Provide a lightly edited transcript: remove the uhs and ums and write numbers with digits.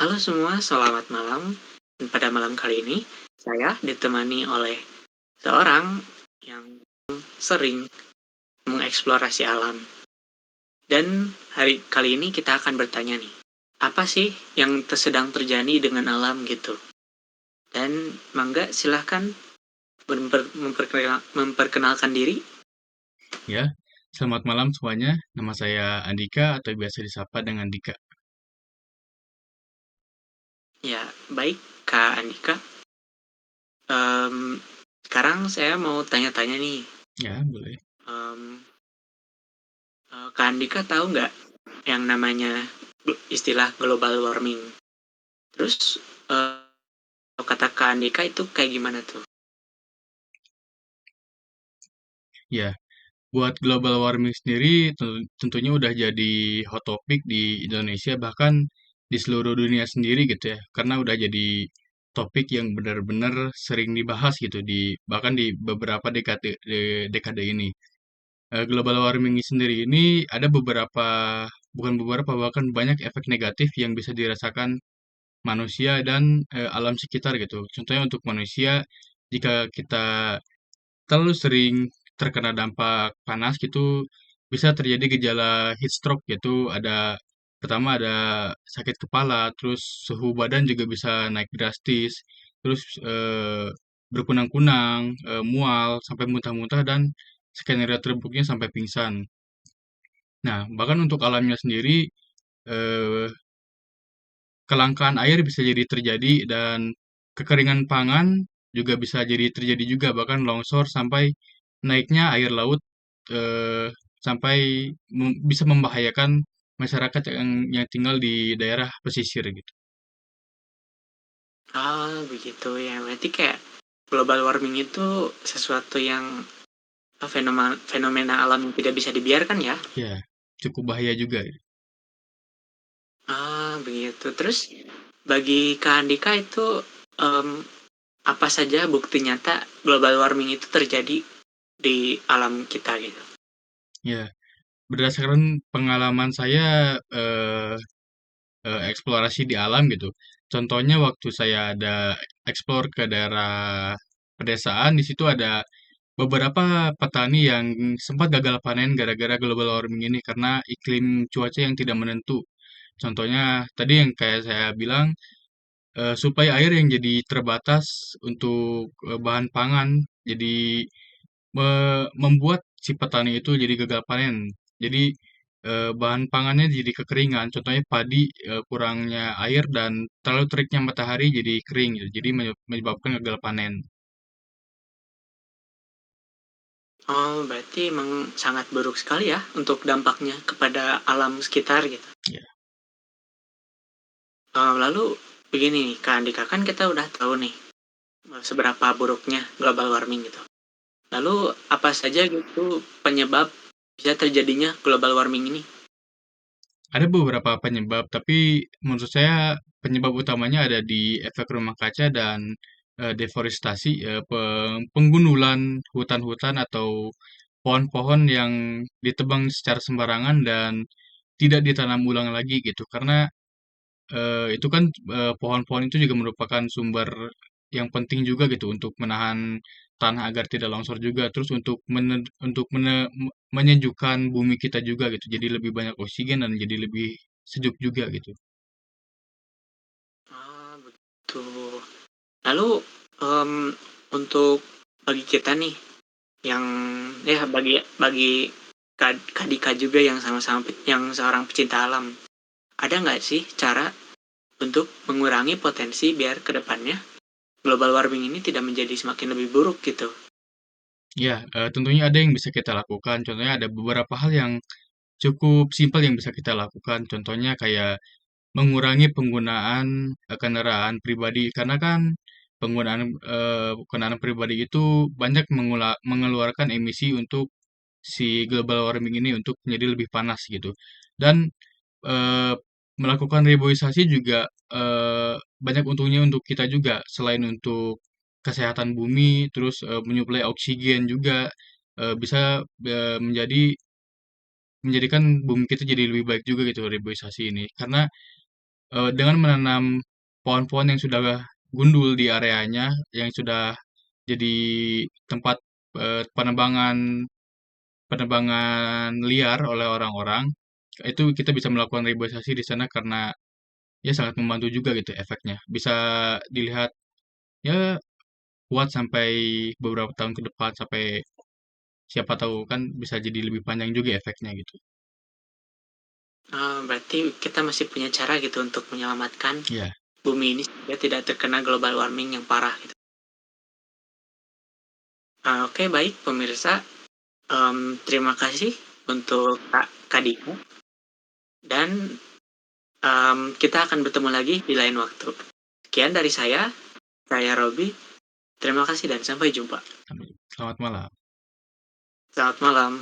Halo semua, selamat malam. Dan pada malam kali ini, saya ditemani oleh seorang yang sering mengeksplorasi alam. Dan hari kali ini kita akan bertanya nih, apa sih yang sedang terjadi dengan alam gitu? Dan Mangga silahkan memperkenalkan diri. Ya, selamat malam semuanya. Nama saya Andika atau biasa disapa dengan Dika. Ya, baik Kak Andika. Em, Sekarang saya mau tanya-tanya nih. Ya, boleh. Em, Kak Andika tahu nggak yang namanya istilah global warming? Terus eh, kata Kak Andika itu kayak gimana tuh? Ya, buat global warming sendiri tentunya udah jadi hot topic di Indonesia bahkan di seluruh dunia sendiri gitu ya. Karena udah jadi topik yang benar-benar sering dibahas gitu di bahkan di beberapa dekade ini. Global warming sendiri ini ada bukan beberapa bahkan banyak efek negatif yang bisa dirasakan manusia dan alam sekitar gitu. Contohnya untuk manusia, jika kita terlalu sering terkena dampak panas gitu, bisa terjadi gejala heat stroke yaitu pertama ada sakit kepala, terus suhu badan juga bisa naik drastis, terus berkunang-kunang, mual, sampai muntah-muntah dan skenario terburuknya sampai pingsan. Nah, bahkan untuk alamnya sendiri, eh, kelangkaan air bisa jadi terjadi dan kekeringan pangan juga bisa jadi terjadi juga bahkan longsor sampai naiknya air laut eh, sampai bisa membahayakan masyarakat yang tinggal di daerah pesisir gitu. Ah, begitu ya. Berarti kayak global warming itu sesuatu yang fenomena, fenomena alam yang tidak bisa dibiarkan ya. Ya, cukup bahaya juga. Ah, begitu. Terus bagi Kak Andika itu em, apa saja bukti nyata global warming itu terjadi di alam kita gitu? Ya, berdasarkan pengalaman saya eh, eksplorasi di alam gitu. Contohnya waktu saya ada eksplor ke daerah pedesaan, di situ ada beberapa petani yang sempat gagal panen gara-gara global warming ini karena iklim cuaca yang tidak menentu. Contohnya tadi yang kayak saya bilang, suplai air yang jadi terbatas untuk bahan pangan, jadi membuat si petani itu jadi gagal panen. Jadi bahan pangannya jadi kekeringan. Contohnya padi kurangnya air dan terlalu teriknya matahari jadi kering gitu. Jadi menyebabkan gagal panen. Oh, berarti emang sangat buruk sekali ya untuk dampaknya kepada alam sekitar gitu. Ya. Lalu begini nih, Kak Andika, kan kita udah tahu nih seberapa buruknya global warming gitu. Lalu apa saja gitu penyebab bisa terjadinya global warming ini? Ada beberapa penyebab, tapi menurut saya penyebab utamanya ada di efek rumah kaca dan deforestasi, penggundulan hutan-hutan atau pohon-pohon yang ditebang secara sembarangan dan tidak ditanam ulang lagi gitu. Karena itu kan pohon-pohon itu juga merupakan sumber yang penting juga gitu untuk menahan tanah agar tidak longsor juga. Terus menyejukkan bumi kita juga gitu. Jadi lebih banyak oksigen dan jadi lebih sejuk juga gitu. Ah, begitu. Lalu em, untuk bagi kita nih yang ya bagi Kak Dika juga yang sama-sama yang seorang pecinta alam, ada nggak sih cara untuk mengurangi potensi biar kedepannya global warming ini tidak menjadi semakin lebih buruk gitu? Ya, tentunya ada yang bisa kita lakukan. Contohnya ada beberapa hal yang cukup simpel yang bisa kita lakukan. Contohnya kayak mengurangi penggunaan kendaraan pribadi karena kan kendaraan pribadi itu banyak mengeluarkan emisi untuk si global warming ini untuk menjadi lebih panas gitu. Dan eh, melakukan reboisasi juga banyak untungnya untuk kita juga selain untuk kesehatan bumi, terus menyuplai oksigen juga bisa menjadikan bumi kita jadi lebih baik juga gitu reboisasi ini. Karena dengan menanam pohon-pohon yang sudah gundul di areanya, yang sudah jadi tempat penebangan penebangan liar oleh orang-orang, itu kita bisa melakukan reboisasi di sana karena ya sangat membantu juga gitu efeknya. Bisa dilihat ya kuat sampai beberapa tahun ke depan sampai siapa tahu kan bisa jadi lebih panjang juga efeknya gitu. Berarti kita masih punya cara gitu untuk menyelamatkan Ya, bumi ini supaya tidak terkena global warming yang parah gitu. Oke, baik pemirsa, terima kasih untuk Kak Diko, dan kita akan bertemu lagi di lain waktu. Sekian dari saya Robi. Terima kasih dan sampai jumpa. selamat malam. Selamat malam.